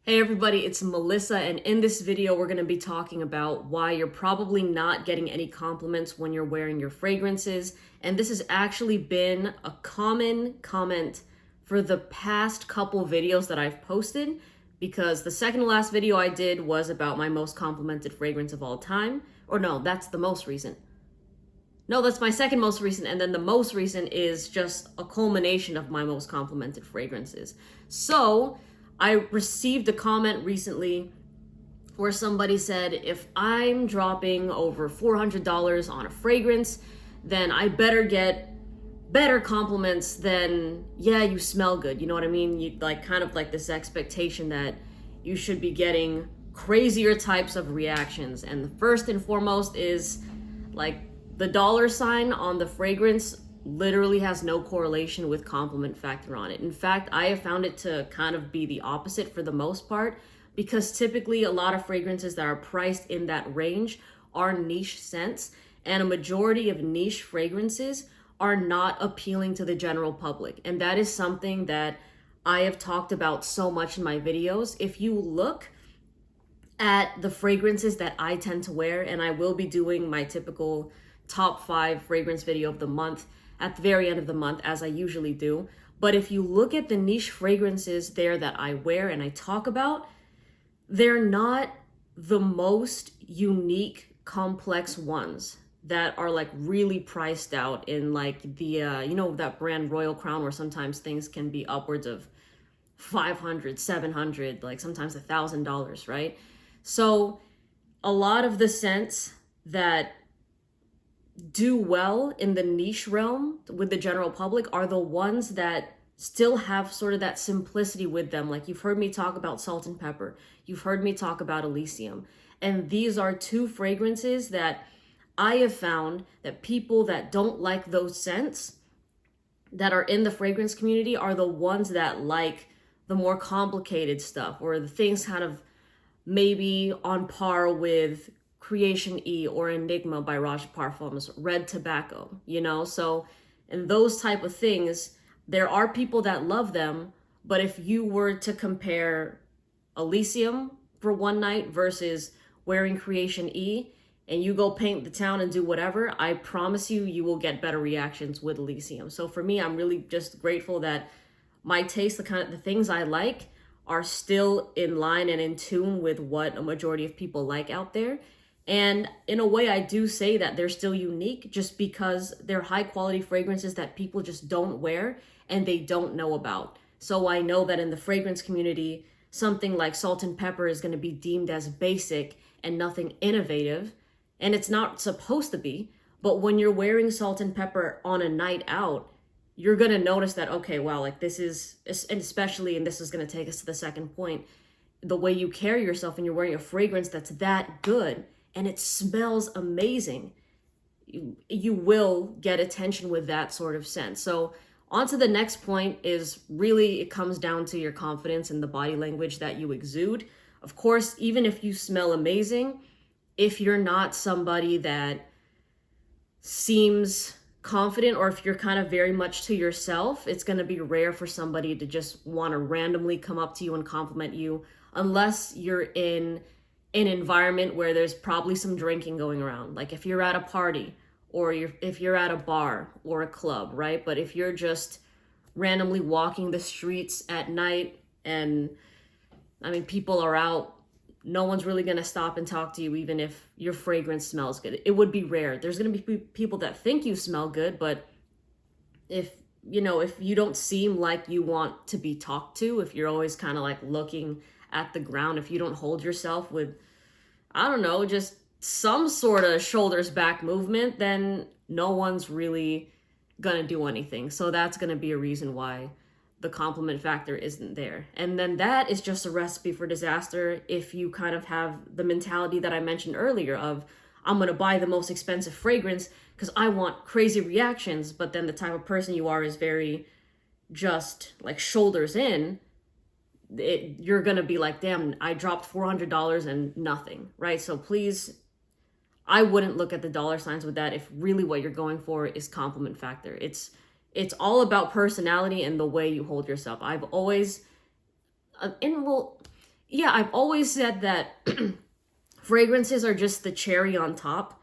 Hey everybody, it's Melissa, and in this video we're going to be talking about why you're probably not getting any compliments when you're wearing your fragrances. And this has actually been a common comment for the past couple videos that I've posted, because the second to last video I did was about my most complimented fragrance of all time. Or no, that's the most recent. No, that's my second most recent, and then the most recent is just a culmination of my most complimented fragrances. So I received a comment recently where somebody said, if I'm dropping over $400 on a fragrance, then I better get better compliments than, yeah, you smell good. You know what I mean? You kind of like this expectation that you should be getting crazier types of reactions. And the first and foremost is like the dollar sign on the fragrance literally has no correlation with compliment factor on it. In fact, I have found it to kind of be the opposite for the most part, because typically a lot of fragrances that are priced in that range are niche scents, and a majority of niche fragrances are not appealing to the general public. And that is something that I have talked about so much in my videos. If you look at the fragrances that I tend to wear, and I will be doing my typical top 5 fragrance video of the month at the very end of the month, as I usually do. But if you look at the niche fragrances there that I wear and I talk about, they're not the most unique, complex ones that are like really priced out in like the, that brand Royal Crown, where sometimes things can be upwards of $500, $700, like sometimes $1,000, right? So a lot of the scents that do well in the niche realm with the general public are the ones that still have sort of that simplicity with them. Like you've heard me talk about Salt and Pepper, you've heard me talk about Elysium, and these are two fragrances that I have found that people that don't like those scents that are in the fragrance community are the ones that like the more complicated stuff, or the things kind of maybe on par with Creation E or Enigma by Raj Parfums, Red Tobacco, So, and those type of things, there are people that love them, but if you were to compare Elysium for one night versus wearing Creation E, and you go paint the town and do whatever, I promise you, you will get better reactions with Elysium. So for me, I'm really just grateful that my taste, the things I like, are still in line and in tune with what a majority of people like out there. And in a way, I do say that they're still unique just because they're high quality fragrances that people just don't wear and they don't know about. So I know that in the fragrance community, something like Salt and Pepper is going to be deemed as basic and nothing innovative. And it's not supposed to be. But when you're wearing Salt and Pepper on a night out, you're going to notice that, okay, wow, like this is, and especially, and this is going to take us to the second point, the way you carry yourself and you're wearing a fragrance that's that good and it smells amazing, you will get attention with that sort of sense. So on to the next point is really, it comes down to your confidence and the body language that you exude. Of course, even if you smell amazing, if you're not somebody that seems confident, or if you're kind of very much to yourself, it's going to be rare for somebody to just want to randomly come up to you and compliment you, unless you're in an environment where there's probably some drinking going around. Like if you're at a party, or if you're at a bar or a club, right? But if you're just randomly walking the streets at night and people are out, no one's really going to stop and talk to you, even if your fragrance smells good. It would be rare. There's going to be people that think you smell good, but if you don't seem like you want to be talked to, if you're always kind of like looking at the ground, if you don't hold yourself with, I don't know, just some sort of shoulders back movement, then no one's really going to do anything. So that's going to be a reason why the compliment factor isn't there. And then that is just a recipe for disaster if you kind of have the mentality that I mentioned earlier of, I'm going to buy the most expensive fragrance because I want crazy reactions, but then the type of person you are is very just like shoulders in. You're going to be like, damn, I dropped $400 and nothing, right? So please, I wouldn't look at the dollar signs with that if really what you're going for is compliment factor. It's all about personality and the way you hold yourself. I've always, Yeah, I've always said that fragrances are just the cherry on top.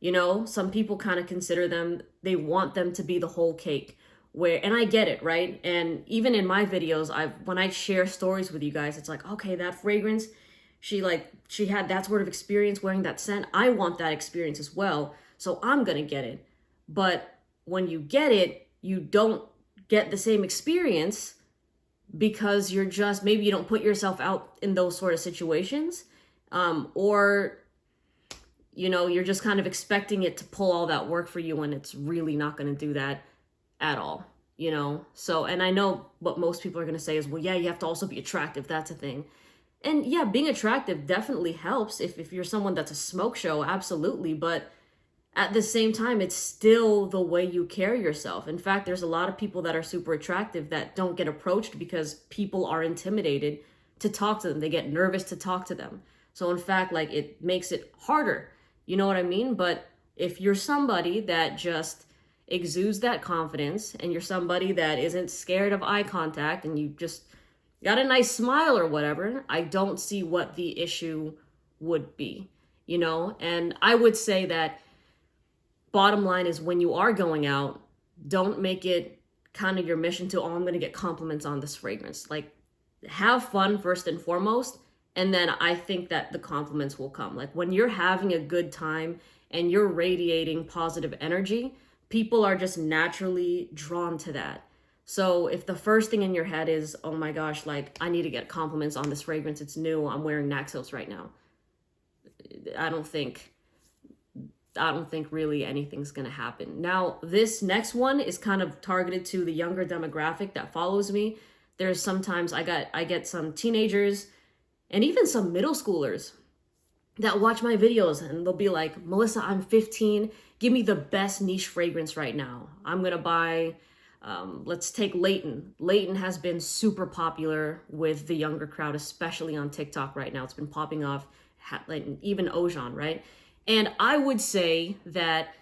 You know, some people kind of consider them, they want them to be the whole cake. Where, and I get it, right? And even in my videos, when I share stories with you guys, it's like, okay, that fragrance, she had that sort of experience wearing that scent. I want that experience as well. So I'm gonna get it. But when you get it, you don't get the same experience because you're just, maybe you don't put yourself out in those sort of situations, or you know, you're just kind of expecting it to pull all that work for you when it's really not going to do that at all, you know? So, and I know what most people are going to say is, well, yeah, you have to also be attractive. That's a thing. And yeah, being attractive definitely helps if you're someone that's a smoke show, absolutely. But at the same time, it's still the way you carry yourself. In fact, there's a lot of people that are super attractive that don't get approached because people are intimidated to talk to them. They get nervous to talk to them. So in fact, like, it makes it harder. You know what I mean? But if you're somebody that just exudes that confidence, and you're somebody that isn't scared of eye contact, and you just got a nice smile or whatever, I don't see what the issue would be, you know? And I would say that bottom line is, when you are going out, don't make it kind of your mission to, oh, I'm going to get compliments on this fragrance. Like, have fun first and foremost. And then I think that the compliments will come. Like, when you're having a good time and you're radiating positive energy, people are just naturally drawn to that. So if the first thing in your head is, oh my gosh, like, I need to get compliments on this fragrance, it's new, I'm wearing Naxos right now, I don't think really anything's gonna happen. Now, this next one is kind of targeted to the younger demographic that follows me. There's sometimes I get some teenagers and even some middle schoolers that watch my videos, and they'll be like, Melissa, I'm 15. Give me the best niche fragrance right now. I'm going to buy, let's take Layton. Layton has been super popular with the younger crowd, especially on TikTok right now. It's been popping off, even Ojon, right? And I would say that,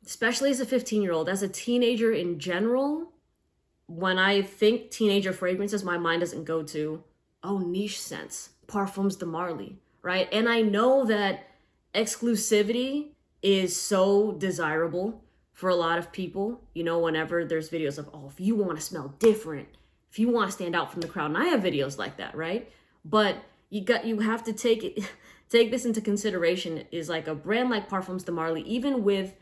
especially as a 15-year-old, as a teenager in general, when I think teenager fragrances, my mind doesn't go to, oh, niche scents, Parfums de Marly, right? And I know that exclusivity is so desirable for a lot of people, you know, whenever there's videos of, oh, if you want to smell different, if you want to stand out from the crowd, and I have videos like that, right? But you have to take this into consideration, is like a brand like Parfums de Marly, even with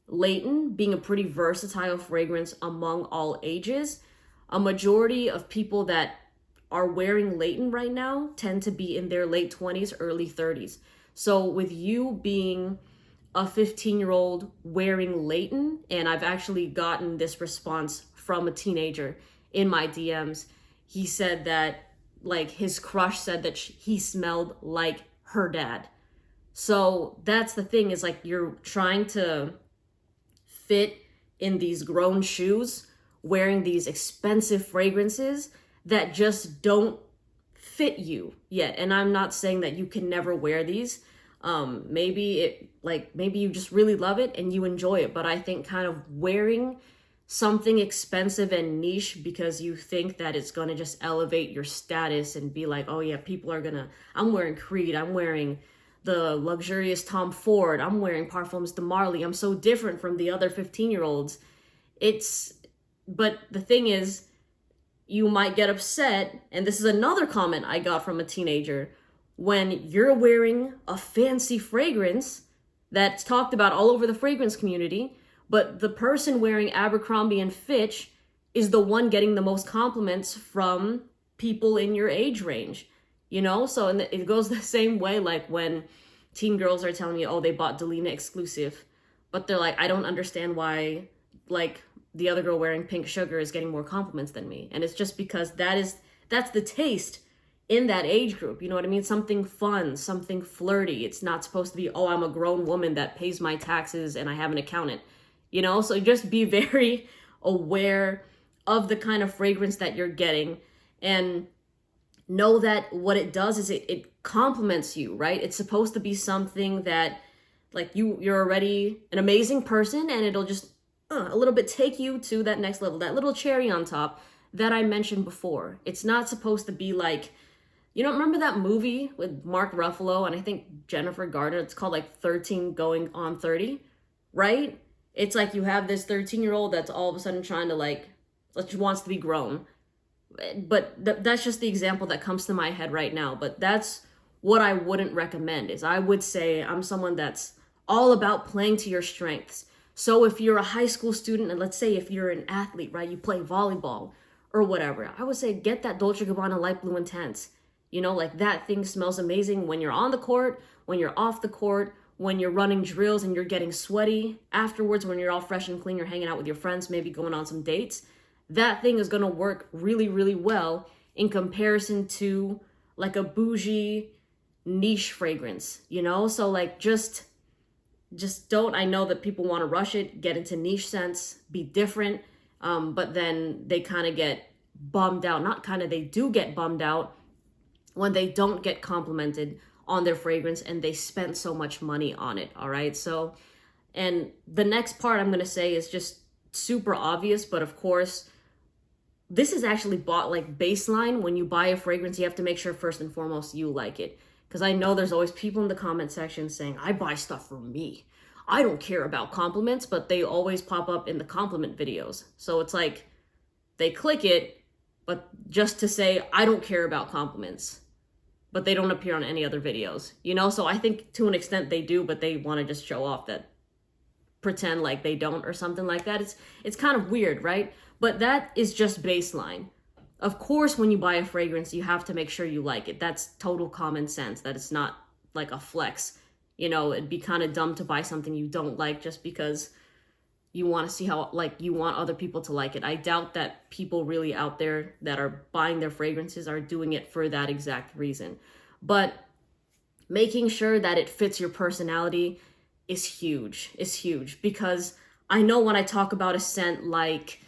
Layton being a pretty versatile fragrance among all ages, a majority of people that are wearing Layton right now tend to be in their late 20s, early 30s. So with you being a 15-year-old wearing Layton, and I've actually gotten this response from a teenager in my DMs, he said that, like, his crush said that he smelled like her dad. So that's the thing, is like, you're trying to fit in these grown shoes, wearing these expensive fragrances that just don't fit you yet. And I'm not saying that you can never wear these. Maybe you just really love it and you enjoy it. But I think kind of wearing something expensive and niche because you think that it's going to just elevate your status and be like, oh yeah, I'm wearing Creed, I'm wearing the luxurious Tom Ford, I'm wearing Parfums de Marly, I'm so different from the other 15-year-olds. But the thing is, you might get upset, and this is another comment I got from a teenager, when you're wearing a fancy fragrance that's talked about all over the fragrance community, but the person wearing Abercrombie and Fitch is the one getting the most compliments from people in your age range, you know? So it goes the same way, like when teen girls are telling me, oh, they bought Delina exclusive, but they're like, I don't understand why, like, the other girl wearing Pink Sugar is getting more compliments than me. And it's just because that's the taste in that age group. You know what I mean? Something fun, something flirty. It's not supposed to be, oh, I'm a grown woman that pays my taxes and I have an accountant, you know? So just be very aware of the kind of fragrance that you're getting, and know that what it does is it compliments you, right? It's supposed to be something that, like, you're already an amazing person, and it'll just a little bit take you to that next level, that little cherry on top that I mentioned before. It's not supposed to be like, You know, remember that movie with Mark Ruffalo and I think Jennifer Garner? It's called like 13 Going on 30, right? It's like you have this 13-year-old that's all of a sudden trying to like, wants to be grown. But that's just the example that comes to my head right now. But that's what I wouldn't recommend. Is I would say I'm someone that's all about playing to your strengths. So if you're a high school student, and let's say if you're an athlete, right, you play volleyball or whatever, I would say get that Dolce & Gabbana Light Blue Intense. You know, like that thing smells amazing when you're on the court, when you're off the court, when you're running drills and you're getting sweaty afterwards, when you're all fresh and clean, you're hanging out with your friends, maybe going on some dates. That thing is going to work really, really well in comparison to like a bougie niche fragrance, you know? So like just don't, I know that people want to rush it, get into niche scents, be different, but then they kind of get bummed out. Not kind of, they do get bummed out when they don't get complimented on their fragrance and they spent so much money on it, all right? So, and the next part I'm going to say is just super obvious, but of course, this is actually bought like baseline. When you buy a fragrance, you have to make sure first and foremost you like it. Because I know there's always people in the comment section saying, I buy stuff for me. I don't care about compliments, but they always pop up in the compliment videos. So it's like they click it, but just to say, I don't care about compliments, but they don't appear on any other videos, you know? So I think to an extent they do, but they want to just show off that, pretend like they don't or something like that. It's kind of weird, right? But that is just baseline. Of course, when you buy a fragrance, you have to make sure you like it. That's total common sense, that it's not like a flex. You know, it'd be kind of dumb to buy something you don't like just because you want to see how, like, you want other people to like it. I doubt that people really out there that are buying their fragrances are doing it for that exact reason. But making sure that it fits your personality is huge, because I know when I talk about a scent like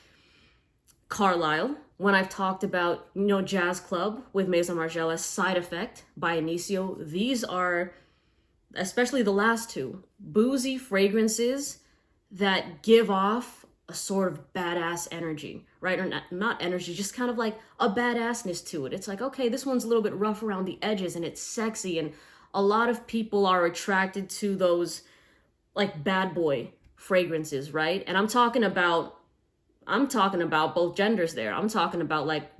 Carlisle, when I've talked about, you know, Jazz Club with Maison Margiela, Side Effect by Inicio, these are, especially the last two, boozy fragrances that give off a sort of badass energy, right? Or not energy, just kind of like a badassness to it. It's like, okay, this one's a little bit rough around the edges and it's sexy, and a lot of people are attracted to those like bad boy fragrances, right? And I'm talking about both genders there. I'm talking about like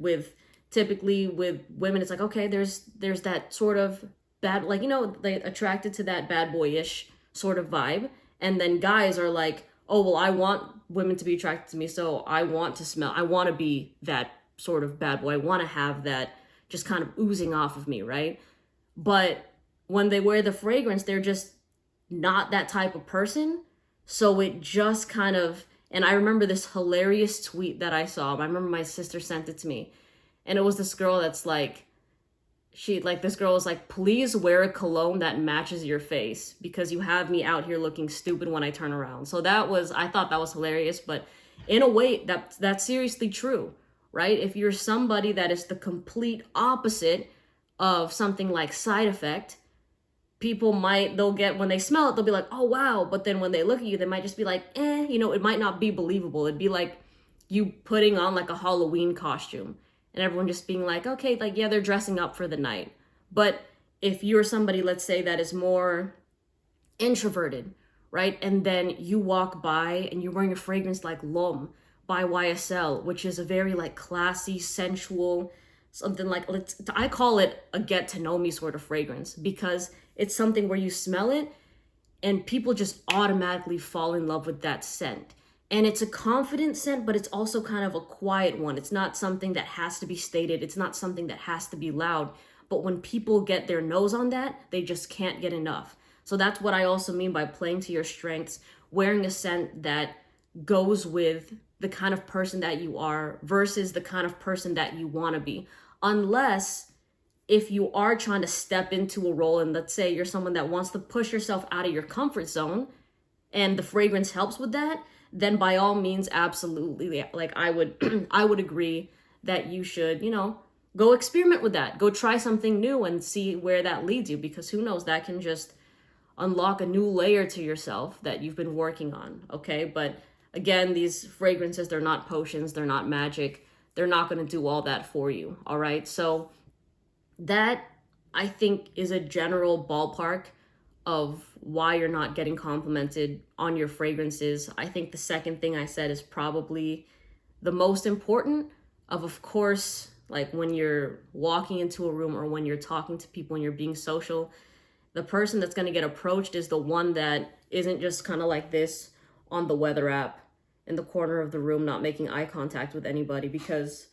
typically with women, it's like, okay, there's that sort of bad, like, you know, they attracted to that bad boyish sort of vibe. And then guys are like, oh, well, I want women to be attracted to me, so I want to be that sort of bad boy. I want to have that just kind of oozing off of me, right? But when they wear the fragrance, they're just not that type of person. So it just kind of, and I remember this hilarious tweet that I saw. I remember my sister sent it to me. And it was this girl that's like, this girl was like, please wear a cologne that matches your face because you have me out here looking stupid when I turn around. So I thought that was hilarious, but in a way that's seriously true, right? If you're somebody that is the complete opposite of something like Side Effect, they'll get, when they smell it, they'll be like, oh wow. But then when they look at you, they might just be like, you know, it might not be believable. It'd be like you putting on like a Halloween costume and everyone just being like, okay, like, yeah, they're dressing up for the night. But if you're somebody, let's say, that is more introverted, right? And then you walk by and you're wearing a fragrance like L'Homme by YSL, which is a very like classy, sensual, something like, I call it a get to know me sort of fragrance, because it's something where you smell it and people just automatically fall in love with that scent. And it's a confident scent, but it's also kind of a quiet one. It's not something that has to be stated. It's not something that has to be loud. But when people get their nose on that, they just can't get enough. So that's what I also mean by playing to your strengths, wearing a scent that goes with the kind of person that you are versus the kind of person that you want to be. Unless if you are trying to step into a role, and let's say you're someone that wants to push yourself out of your comfort zone and the fragrance helps with that, then by all means, absolutely, like I would agree that you should, you know, go experiment with that. Go try something new and see where that leads you, because who knows, that can just unlock a new layer to yourself that you've been working on, okay? But again, these fragrances, they're not potions, they're not magic. They're not going to do all that for you, all right? So That, I think, is a general ballpark of why you're not getting complimented on your fragrances. I think the second thing I said is probably the most important. Of course, like when you're walking into a room or when you're talking to people and you're being social, the person that's going to get approached is the one that isn't just kind of like this on the weather app in the corner of the room, not making eye contact with anybody, because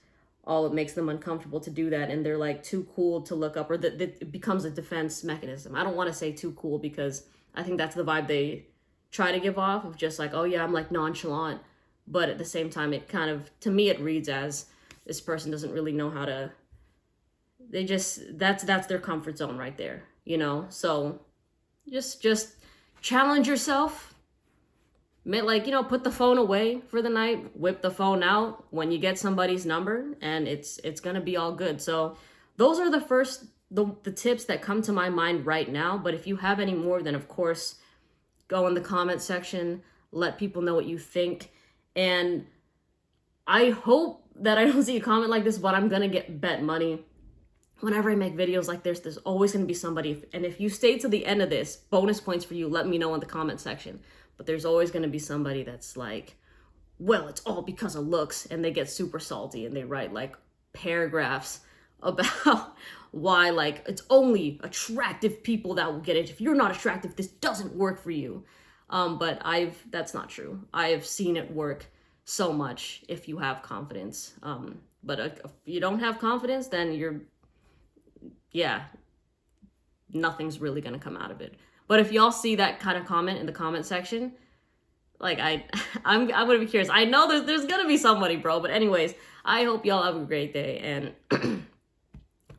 it makes them uncomfortable to do that, and they're like too cool to look up, or that it becomes a defense mechanism. I don't want to say too cool, because I think that's the vibe they try to give off, of just like, oh yeah, I'm like nonchalant, but at the same time, it kind of, to me, it reads as this person doesn't really know how to, they just, that's their comfort zone right there, you know? So just challenge yourself. Like, you know, put the phone away for the night, whip the phone out when you get somebody's number, and it's gonna be all good. So those are the tips that come to my mind right now. But if you have any more, then of course, go in the comment section, let people know what you think. And I hope that I don't see a comment like this, but I'm gonna bet money. Whenever I make videos like this, there's always gonna be somebody, and if you stay to the end of this, bonus points for you, let me know in the comment section. But there's always going to be somebody that's like, well, it's all because of looks, and they get super salty and they write like paragraphs about why, like, it's only attractive people that will get it. If you're not attractive, this doesn't work for you. But that's not true. I have seen it work so much if you have confidence. But if you don't have confidence, then nothing's really going to come out of it. But if y'all see that kind of comment in the comment section, like I'm gonna be curious. I know there's gonna be somebody, bro. But anyways, I hope y'all have a great day, and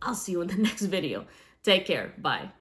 I'll see you in the next video. Take care. Bye.